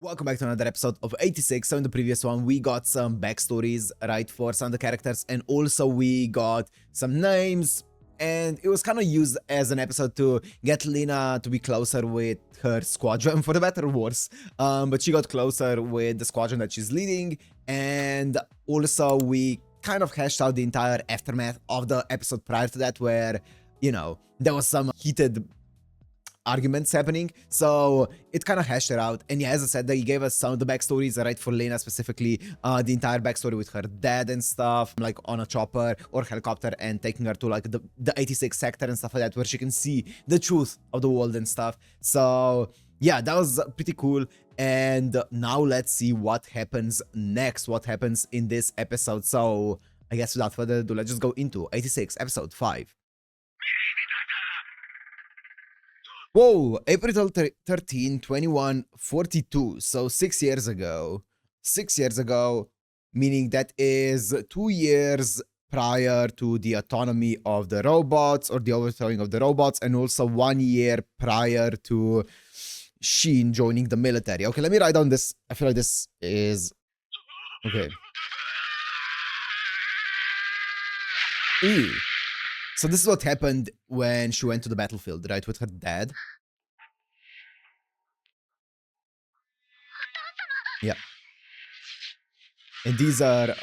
Welcome back to another episode of 86. So in the previous one, we got some backstories, right, for some of the characters, and also we got some names, and it was kind of used as an episode to get Lena to be closer with her squadron, for the better or worse. But she got closer with the squadron that she's leading, and also we kind of hashed out the entire aftermath of the episode prior to that, where, you know, there was some heated arguments happening, so it kind of hashed it out. And yeah, as I said, they gave us some of the backstories, right, for Lena specifically, the entire backstory with her dad and stuff, like on a chopper or helicopter and taking her to like the 86 sector and stuff like that, where she can see the truth of the world and stuff. So yeah, that was pretty cool. And now let's see what happens next, what happens in this episode. So I guess without further ado, let's just go into 86 episode 5. Whoa, April 13, 2142. So 6 years ago. 6 years ago, meaning that is 2 years prior to the autonomy of the robots or the overthrowing of the robots, and also 1 year prior to Sheen joining the military. Okay, let me write down this. I feel like this is... Okay. Ooh. So this is what happened when she went to the battlefield, right, with her dad. Yeah. And these are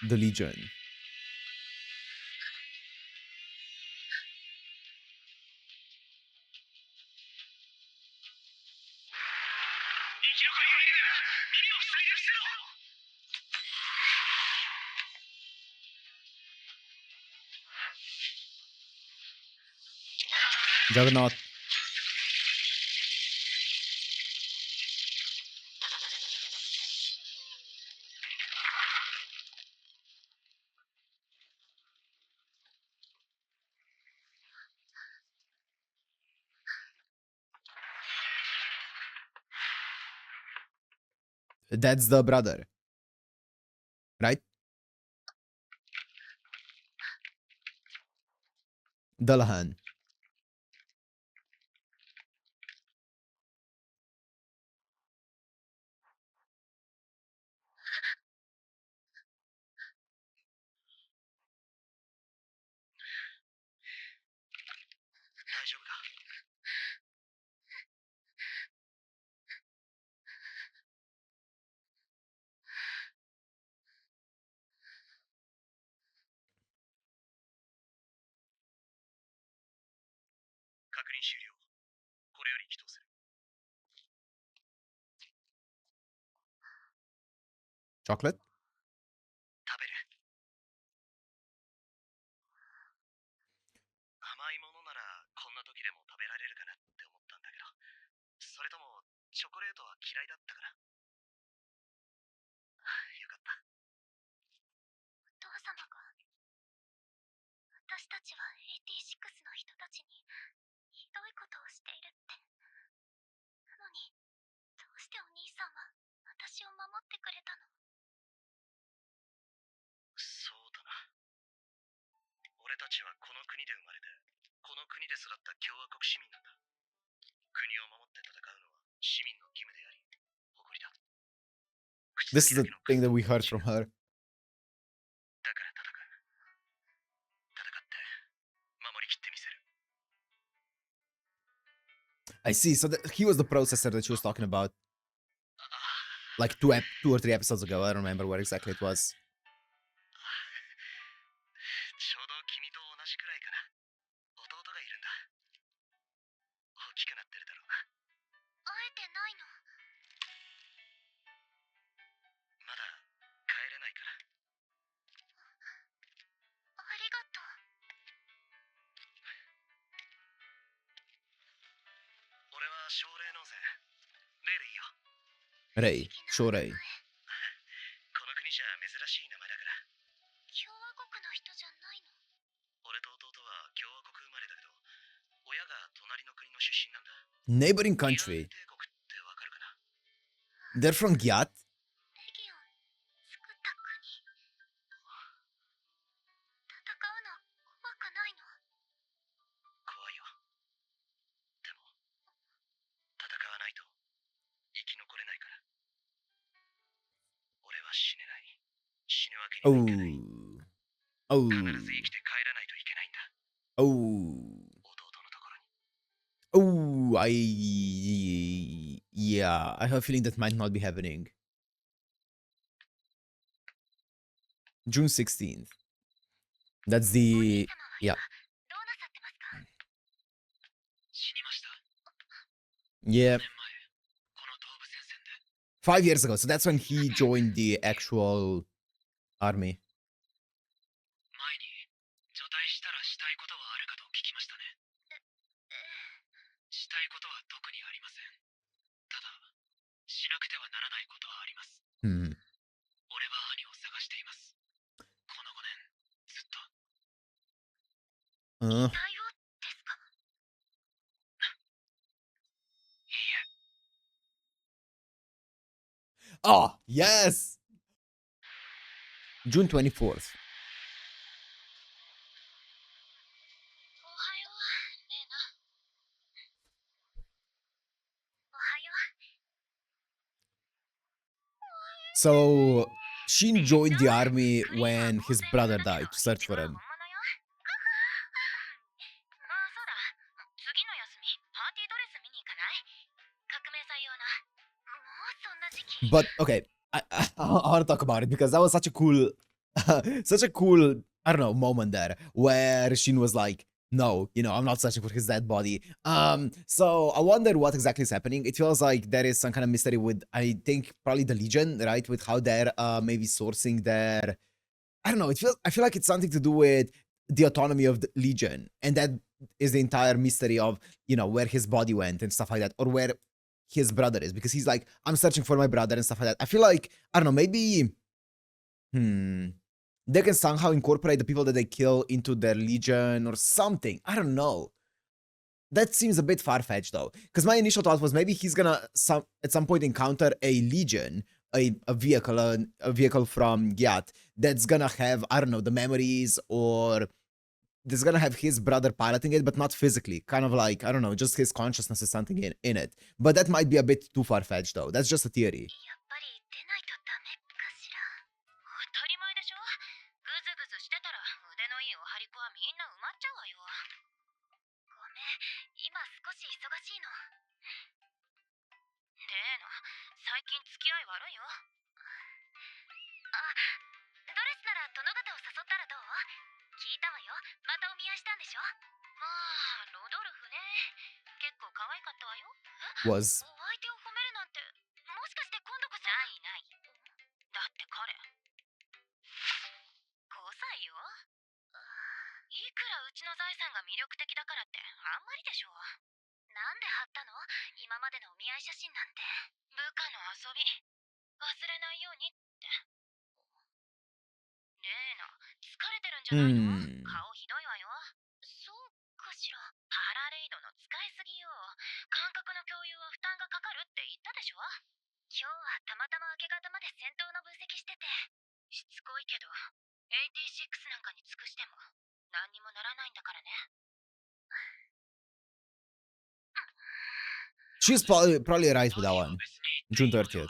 the Legion. Juggernaut. That's the brother, right? Dullahan. Chocolate? This is the thing that we heard from her. I see. So he was the processor that she was talking about, like 2 or 3 episodes ago. I don't remember where exactly it was. Rei. Sure Rei. Neighboring country. They're from Gyat? Oh. Oh. Oh. Yeah, I have a feeling that might not be happening. June 16th. That's the... Yeah. Yeah. 5 years ago. So that's when he joined the actual army. Hmm. Uh. Oh, yes! June 24th. So, Shin joined the army when his brother died to search for him. But okay, I want to talk about it because that was such a cool, I don't know, moment there where Shin was like, no, I'm not searching for his dead body. So I wonder what exactly is happening. It feels like there is some kind of mystery with, I think, probably the Legion, right? With how they're maybe sourcing their, I don't know. I feel like it's something to do with the autonomy of the Legion, and that is the entire mystery of where his body went and stuff like that, or where his brother is, because he's like, I'm searching for my brother and stuff like that. I feel like, I don't know, maybe they can somehow incorporate the people that they kill into their Legion or something. I don't know. That seems a bit far-fetched though, because my initial thought was maybe he's gonna at some point encounter a Legion, a vehicle from Gyat that's gonna have, I don't know, the memories, or that's gonna have his brother piloting it, but not physically. Kind of like, I don't know, just his consciousness is something in it. But that might be a bit too far-fetched though. That's just a theory. Was. Hmm. She's probably right with that one. June 30th.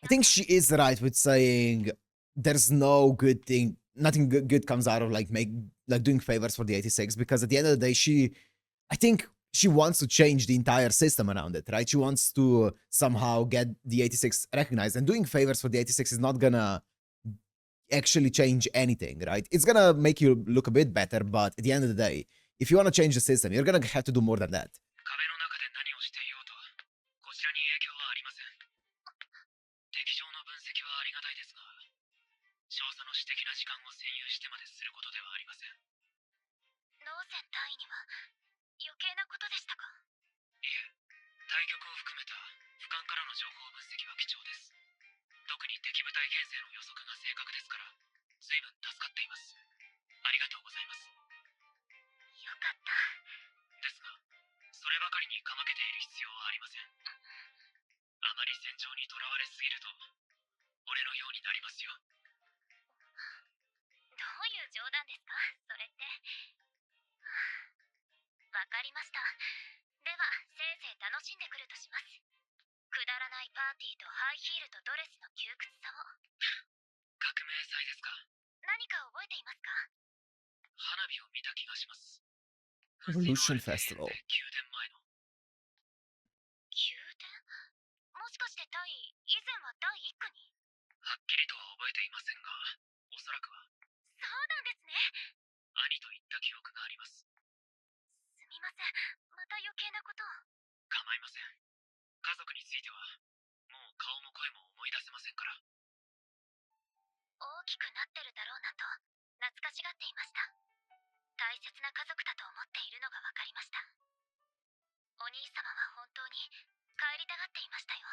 I think she is right with saying there's no good thing, nothing good comes out of like doing favors for the 86, because at the end of the day, I think she wants to change the entire system around it, right? She wants to somehow get the 86 recognized, and doing favors for the 86 is not gonna actually change anything, right? It's gonna make you look a bit better, but at the end of the day, if you want to change the system, you're gonna have to do more than that. んでくるとします。くだらないパーティーとハイヒールとドレスの窮屈さを。革命祭ですか？何か覚えていますか？花火を見た気がします。 Revolution Festival. 宮殿前の。宮殿？もしかしてタイ、以前は第一区に？はっきりとは覚えていませんが、おそらくはそうなんですね。兄と言った記憶があります。すみません。また余計なことを。構いません。家族についてはもう顔も声も思い出せませんから。大きくなってるだろうなと懐かしがっていました。大切な家族だと思っているのが分かりました。お兄様は本当に帰りたがっていましたよ。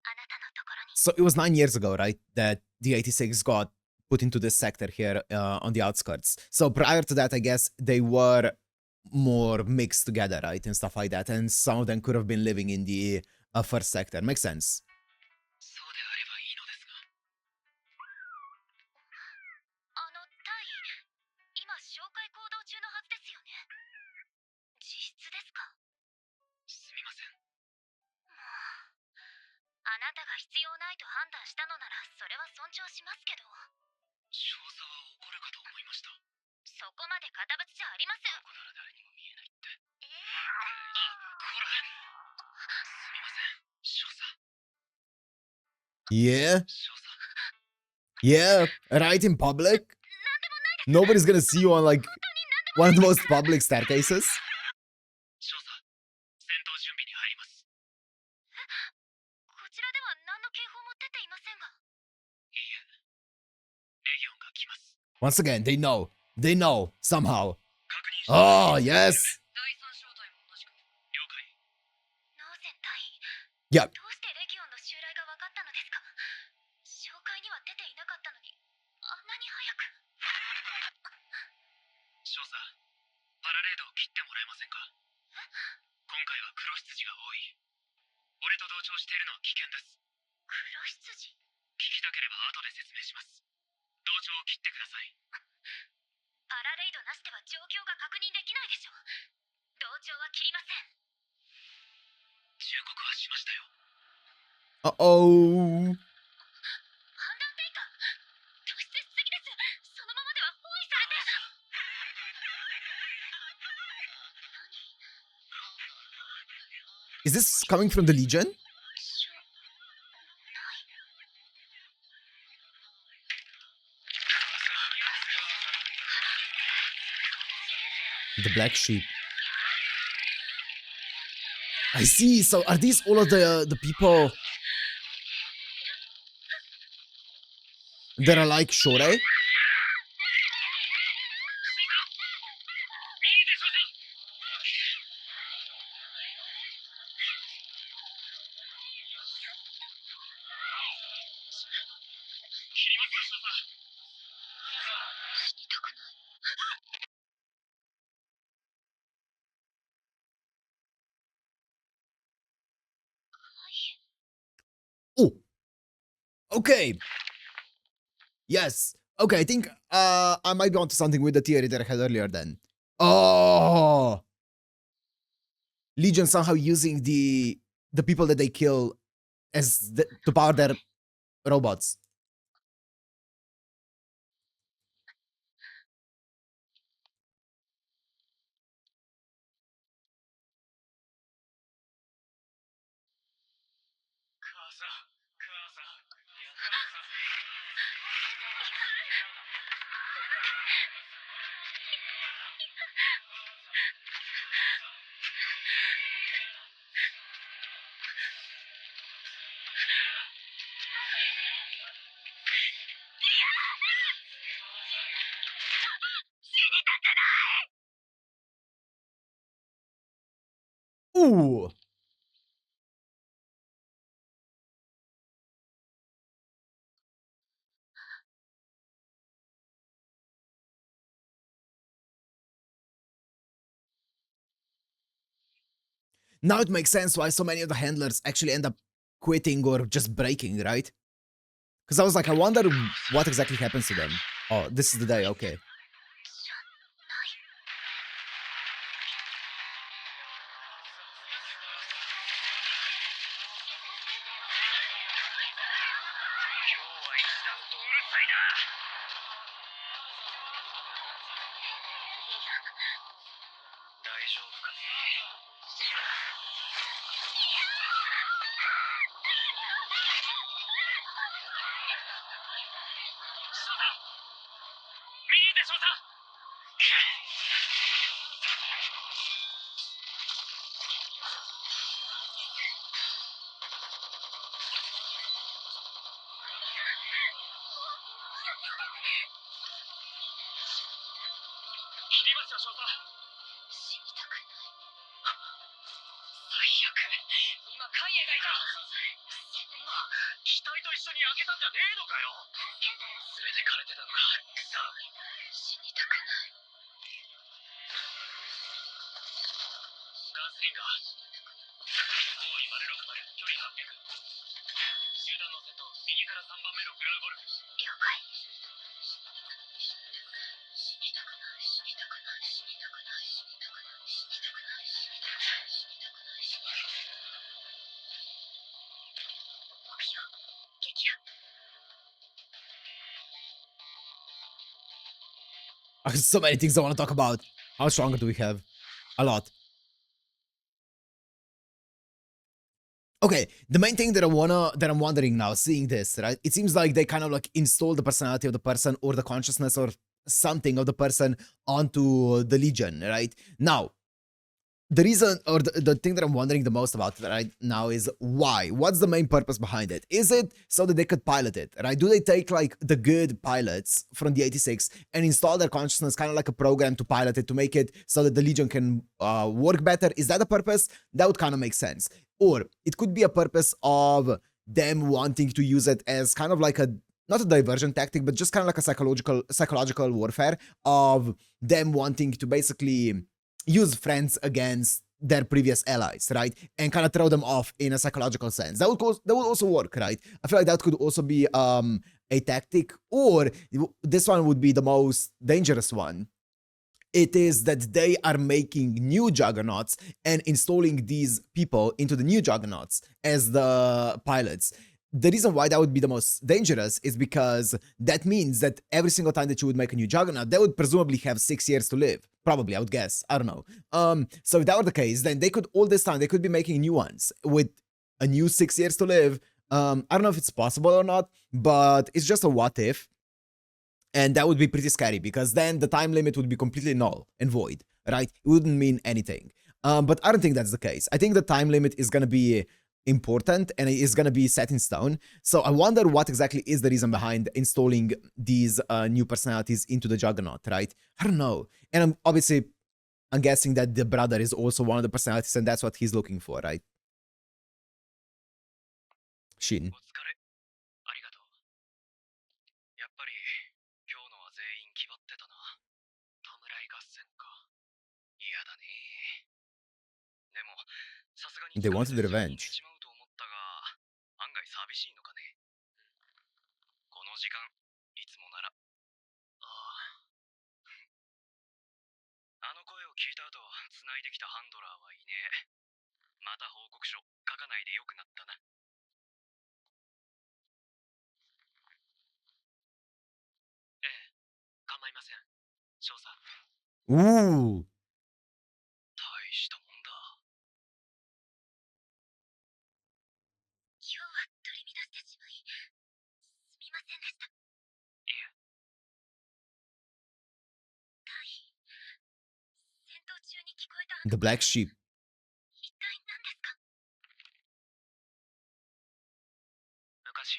あなたのところに。So it was 9 years ago, right? That the 86 got put into this sector here on the outskirts. So prior to that, I guess they were more mixed together, right? And stuff like that. And some of them could have been living in the first sector. Makes sense. そうであればいいのですが。タイ、今紹介行動中のはずですよね。自室ですか？すみません。もう、あなたが必要ないと判断したのならそれは尊重しますけど。少佐は怒るかと思いました。そこまで堅物じゃありません。ここなら誰にも見えないって。こら。すみません、少佐。Yeah? 少佐。 Yeah, right in public? Nobody's gonna see you on like one of the most public staircases. 少佐、戦闘準備に入ります。こちらでは何の警報も出ていませんが。いいえ、レギオンが来ます。 Once again, they know. They know somehow. 確認して。 Oh, yes. 第三小隊も同じく。了解。ノーゼン隊員。 Yeah. どうしてレギオンの襲来が分かったのですか？紹介には出ていなかったのに、あんなに早く。少佐、パラレードを切ってもらえませんか？今回は黒羊が多い。俺と同調しているのは危険です。黒羊？聞きたければ後で説明します。同調を切ってください。パラレイドなしでは状況が確認できないでしょ。同調は切りません。忠告はしましたよ。Uh-oh. 判断低下。突出しすぎです。そのままでは包囲されて。Is this coming from the Legion? ない。 The black sheep. I see. So are these all of the people that are like Shorei? Oh. Okay. Yes. Okay, I think I might be onto something with the theory that I had earlier then. Oh. Legion somehow using the people that they kill as to power their robots. Ooh. Now it makes sense why so many of the handlers actually end up quitting or just breaking, right? Because I was like, I wonder what exactly happens to them. Oh, this is the day, okay. 大丈夫かね。少佐、見に行って少佐。切りますよ少佐。死にたくない。最悪。今カイエがいた。そんな機体と一緒に開けたんじゃねえのかよ。連れてかれてたのか。くそ。死にたくない。ガンスリンガー。方位丸60、距離800。集団の先頭、右から3番目のグラウボルフ。了解。死にたくない、死にたくない、死にたくない、死にたくない、死にたくない、死にたくない、死にたくない、死にたくない。目標、撃破。So many things I want to talk about. How strong do we have? A lot. Okay, the main thing that I'm wondering now, seeing this, right? It seems like they kind of like install the personality of the person or the consciousness or something of the person onto the Legion, right? Now, the reason or the thing that I'm wondering the most about right now is why? What's the main purpose behind it? Is it so that they could pilot it, right? Do they take like the good pilots from the 86 and install their consciousness kind of like a program to pilot it to make it so that the Legion can work better? Is that the purpose? That would kind of make sense. Or it could be a purpose of them wanting to use it as kind of like a not a diversion tactic, but just kind of like a psychological warfare of them wanting to basically use friends against their previous allies, right? And kind of throw them off in a psychological sense. That would also work, right? I feel like that could also be a tactic, or this one would be the most dangerous one. It is that they are making new juggernauts and installing these people into the new juggernauts as the pilots. The reason why that would be the most dangerous is because that means that every single time that you would make a new juggernaut, they would presumably have 6 years to live. Probably, I would guess. I don't know. So if that were the case, then they could all this time they could be making new ones with a new 6 years to live. I don't know if it's possible or not, but it's just a what if. And that would be pretty scary because then the time limit would be completely null and void, right? It wouldn't mean anything. But I don't think that's the case. I think the time limit is going to be important and it is going to be set in stone. So I wonder what exactly is the reason behind installing these new personalities into the Juggernaut, right? I don't know. And I'm guessing that the brother is also one of the personalities and that's what he's looking for, right? Shin. お疲れ。ありがとう。やっぱり今日のは全員決まってたな。弔い合戦か。嫌だね。でもさすがに They wanted revenge. しまうと思ったが、案外寂しいのかね。この時間いつもなら。あの声を聞いた後、繋いできたハンドラーはいねえ。また報告書書かないでよくなったな。ええ、構いません。少佐。Ooh. 大したもんだ。今日は取り乱してしまい、すみませんでした。いえ。タイ、戦闘中に聞こえた The black sheep. 一体何ですか？昔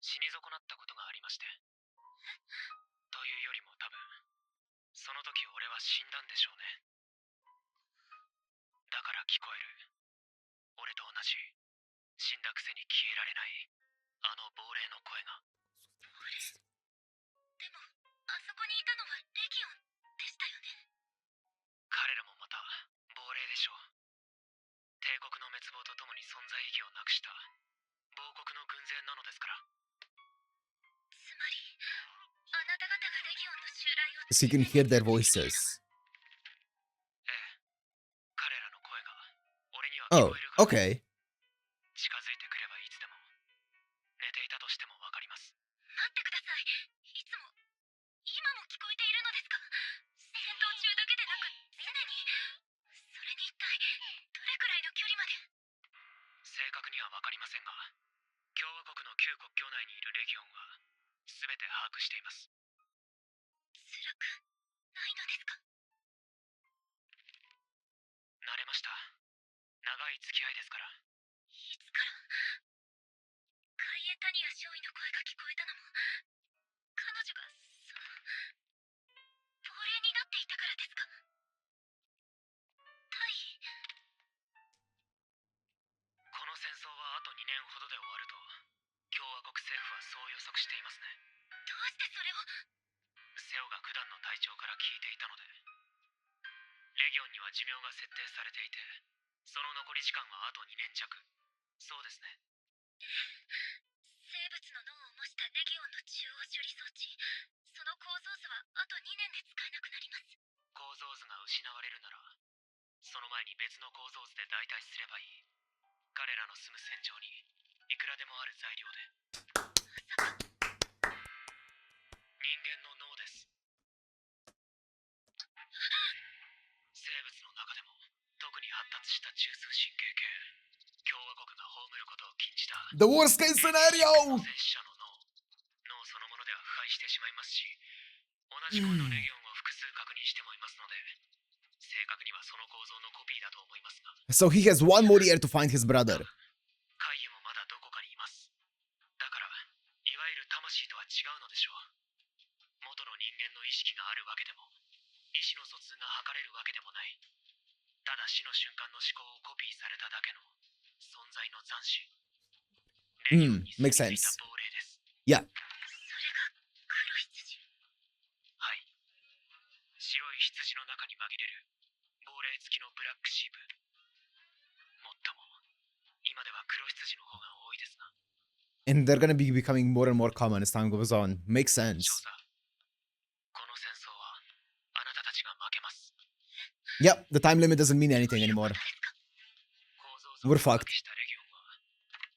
死に損なったことがありまして。というよりも多分その時俺は死んだんでしょうね。だから聞こえる俺と同じ死んだくせに消えられないあの亡霊の声が。でも、あそこにいたのはレギオンでしたよね。彼らもまた亡霊でしょう。帝国の滅亡とともに存在意義をなくした亡国の軍勢なのですから。つまり、あなた方がレギオンの襲来を So you can hear their voices. ええ、彼らの声が俺には聞 Oh, こえるから。 okay. 近づいてくればいつでも寝ていたとしてもわかります。待ってください。いつも、今も聞こえているのですか？戦闘中だけした。長い付き合いですから。いつから海江谷谷少尉の声が聞こえたのも、彼女が亡霊になっていたからですか？大尉。この戦争はあと2年ほどで終わると共和国政府はそう予測していますね。どうしてそれを？セオが九段の隊長から聞いていたので、レギオンには寿命が設定されていて、その残り時間はあと2年弱。そうですね。生物の脳を模したレギオンの中央処理装置、その構造図はあと2年で使えなくなります。構造図が失われるなら、その前に別の構造図で代替すればいい。彼らの住む戦場にいくらでもある材料で。人間の脳です。生物の中でも特に発達した中枢神経系、共和国が葬ることを禁じた The worst case scenario! 戦死者の脳そのものでは腐敗してしまいますし、同じ項のレギオンを複数確認してもいますので、正確にはその構造のコピーだと思いますが。 So he has one more year to find his brother. カイエもまだどこかにいます。だからいわゆる魂とは違うのでしょう。元の人間の意識があるわけでも、意思の疎通が図れるわけでもない。ただ死の瞬間の思考をコピーされただけの存在の残滓。レギオンに住み着いた亡霊です。Yeah. それが黒羊。はい。白い羊の中に紛れる亡霊付きのブラックシープ。もっとも今では黒羊の方が多いですが。 And they're gonna be becoming more and more common as time goes on. Makes 少 sense. 佐、この戦争はあなたたちが負けます。 Yep, the time limit doesn't mean anything anymore. 構造図を We're 破 fucked. 棄したレギオンは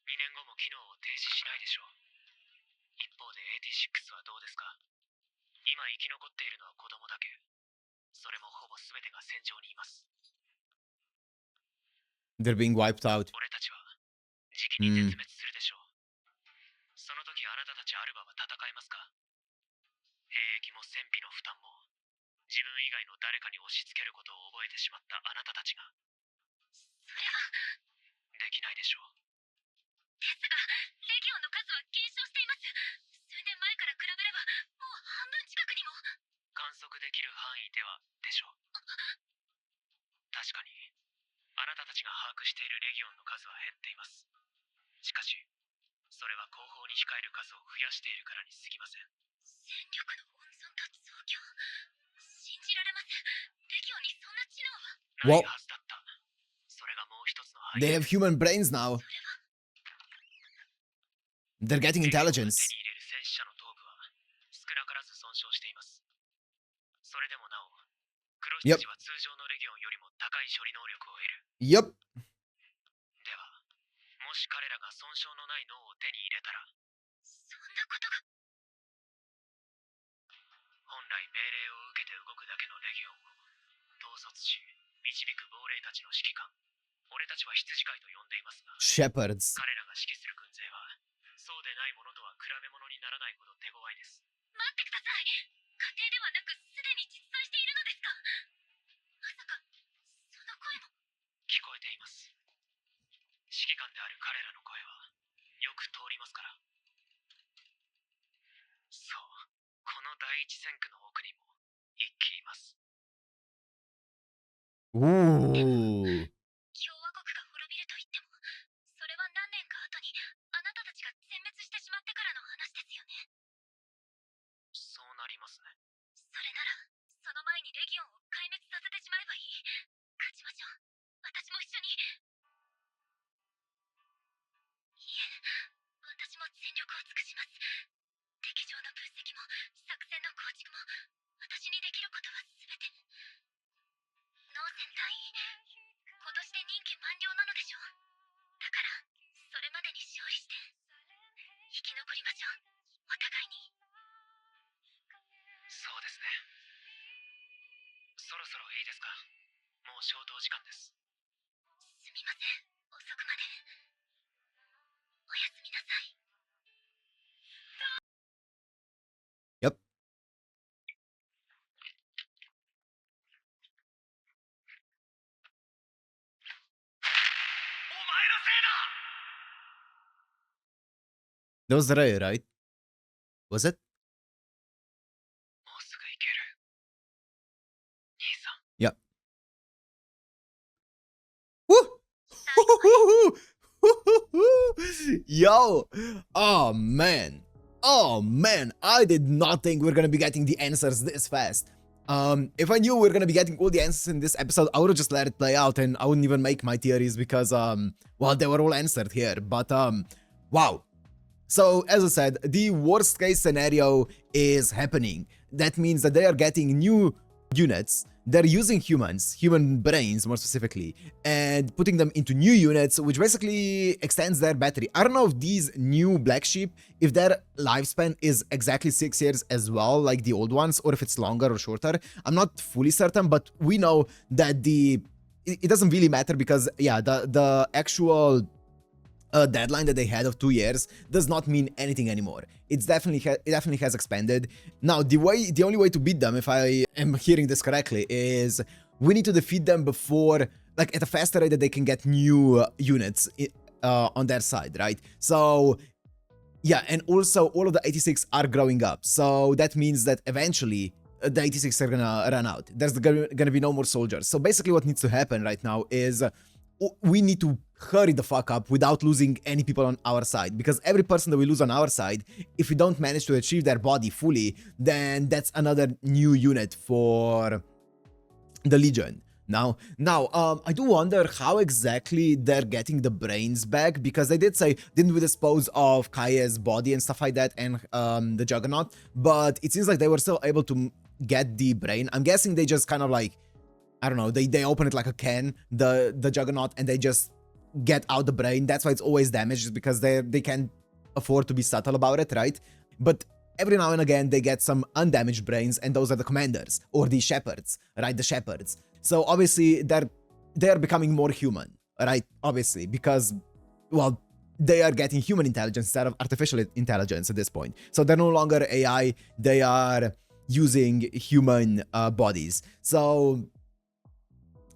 2年後も機能を停止しないでしょう。一方でエイティシックスはどうですか？今生き残っているのは子供だけ。それもほぼ全てが戦場にいます。 They're being wiped out. 俺たちは時期に絶滅するでしょう。その時あなたたちアルバは戦えますか？兵役も戦費の負担も自分以外の誰かに押し付けることを覚えてしまったあなたたちが。それは。できないでしょう。ですが、レギオンの数は減少しています。数年前から比べれば、もう半分近くにも。観測できる範囲ではでしょう。確かにあなたたちが把握しているレギオンの数は減っています。しかしそれは後方に控える数を増やしているからに過ぎません。戦力の温存と増強。信じられません。レギオンにそんな知能は。ないはずだった。それがもう一つの範囲。 They have human brains now. それは。They're getting レギオンが intelligence. 手に入れる戦死者の頭部は少なからず損傷しています。それでもなお黒羊は通常のレギオンよりも高い処理能力を得る。Yep. ではもし彼らが損傷のない脳を手に入れたら、そんなことが。本来命令を受けて動くだけのレギオンを統率し導く亡霊たちの指揮官、俺たちは羊飼いと呼んでいますが、 Shepherds. 彼らが指揮する軍勢はそうでないものとは比べ物にならないほど手強いです。待ってください。家庭ではなくすでに実在しているのですか？まさかその声も。聞こえています。指揮官である彼らの声はよく通りますから。そう、この第一戦区の奥にも一機います。 Ooh. 共和国が滅びると言っても、それは何年か後にあなたたちが殲滅してしまってからの話ですよね。そうなりますね。それならその前にレギオンを壊滅させてしまえばいい。勝ちましょう。私も一緒に。いえ、私も全力を尽くします。敵情の分析も作戦の構築も私にできることは全て。脳戦隊今年で任期満了なのでしょう。だからそれまでに勝利して生き残りましょう。お互いに。そうですね。そろそろいいですか？もう消灯時間です。すみません、遅くまで。おやすみなさい。Yep. That was Ray, right? Was it? もうすぐ行ける。兄さん。 Yeah. Woo! Yo! Oh man. Oh man. I did not think we are gonna be getting the answers this fast. If I knew we were gonna be getting all the answers in this episode, I would have just let it play out and I wouldn't even make my theories because well, they were all answered here. But wow. So as I said, the worst case scenario is happening. That means that they are getting new units. They're using human brains more specifically, and putting them into new units, which basically extends their battery. I don't know if these new black sheep, if their lifespan is exactly 6 years as well, like the old ones, or if it's longer or shorter. I'm not fully certain, but we know that it doesn't really matter because yeah, the actual deadline that they had of 2 years does not mean anything anymore. It definitely has expanded. Now, the only way to beat them, if I am hearing this correctly, is we need to defeat them before, like at a faster rate that they can get new units on their side, right? So yeah, and also all of the 86 are growing up. So that means that eventually the 86 are gonna run out. There's gonna be no more soldiers. So basically what needs to happen right now is we need to hurry the fuck up without losing any people on our side, because every person that we lose on our side, if we don't manage to achieve their body fully, then that's another new unit for the Legion. Now, I do wonder how exactly they're getting the brains back, because they did say, didn't we dispose of Kaya's body and stuff like that, and the Juggernaut, but it seems like they were still able to get the brain. I'm guessing they just kind of like, I don't know, they open it like a can, the Juggernaut, and they just get out the brain. That's why it's always damaged, because they can't afford to be subtle about it, right? But every now and again they get some undamaged brains, and those are the commanders or the shepherds, right? The shepherds. So obviously they're becoming more human, right? Obviously, because well, they are getting human intelligence instead of artificial intelligence at this point. So they're no longer AI, they are using human bodies. So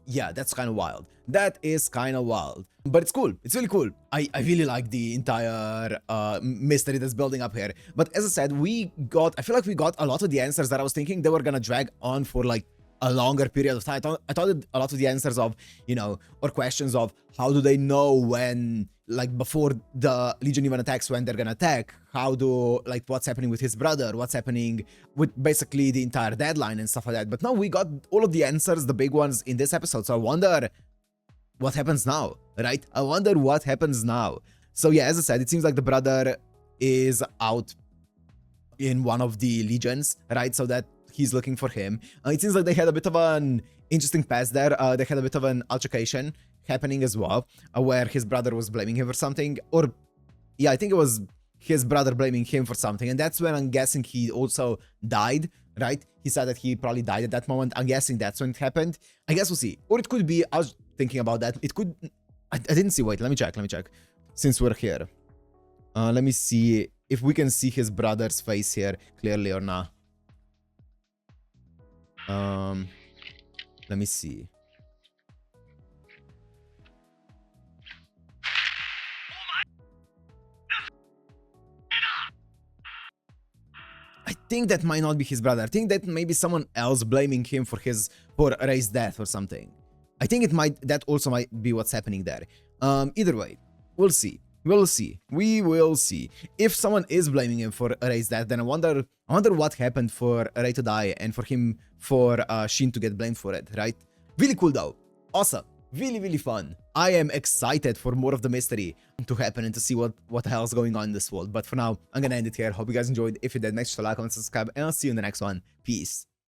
yeah, that's kind of wild. That is kind of wild. But it's cool. It's really cool. I really like the entire mystery that's building up here. But as I said, I feel like we got a lot of the answers that I was thinking they were gonna drag on for like a longer period of time. I thought that a lot of the answers of, you know, or questions of how do they know when, like before the Legion even attacks, when they're gonna attack, how do, like what's happening with his brother, what's happening with basically the entire deadline and stuff like that. But now we got all of the answers, the big ones in this episode. So I wonder what happens now, right? I wonder what happens now. So yeah, as I said, it seems like the brother is out in one of the legions, right? So that he's looking for him. It seems like they had a bit of an interesting past there. They had a bit of an altercation happening as well, where his brother was blaming him for something, or yeah, I think it was his brother blaming him for something, and that's when I'm guessing he also died, right? He said that he probably died at that moment. I'm guessing that's when it happened. I guess we'll see. Or it could be, I was thinking about that, it could, I didn't see, wait, let me check, since we're here. Let me see if we can see his brother's face here clearly or not. Let me see. I think that might not be his brother. I think that maybe someone else blaming him for Ray's death or something. I think that also might be what's happening there. Either way, we'll see. We will see. If someone is blaming him for Ray's death, then I wonder what happened for Ray to die and for Shin to get blamed for it, right? Really cool though. Awesome. Really fun. I am excited for more of the mystery to happen and to see what the hell is going on in this world. But for now, I'm gonna end it here. Hope you guys enjoyed. If you did, make sure to like, comment, subscribe, and I'll see you in the next one. Peace.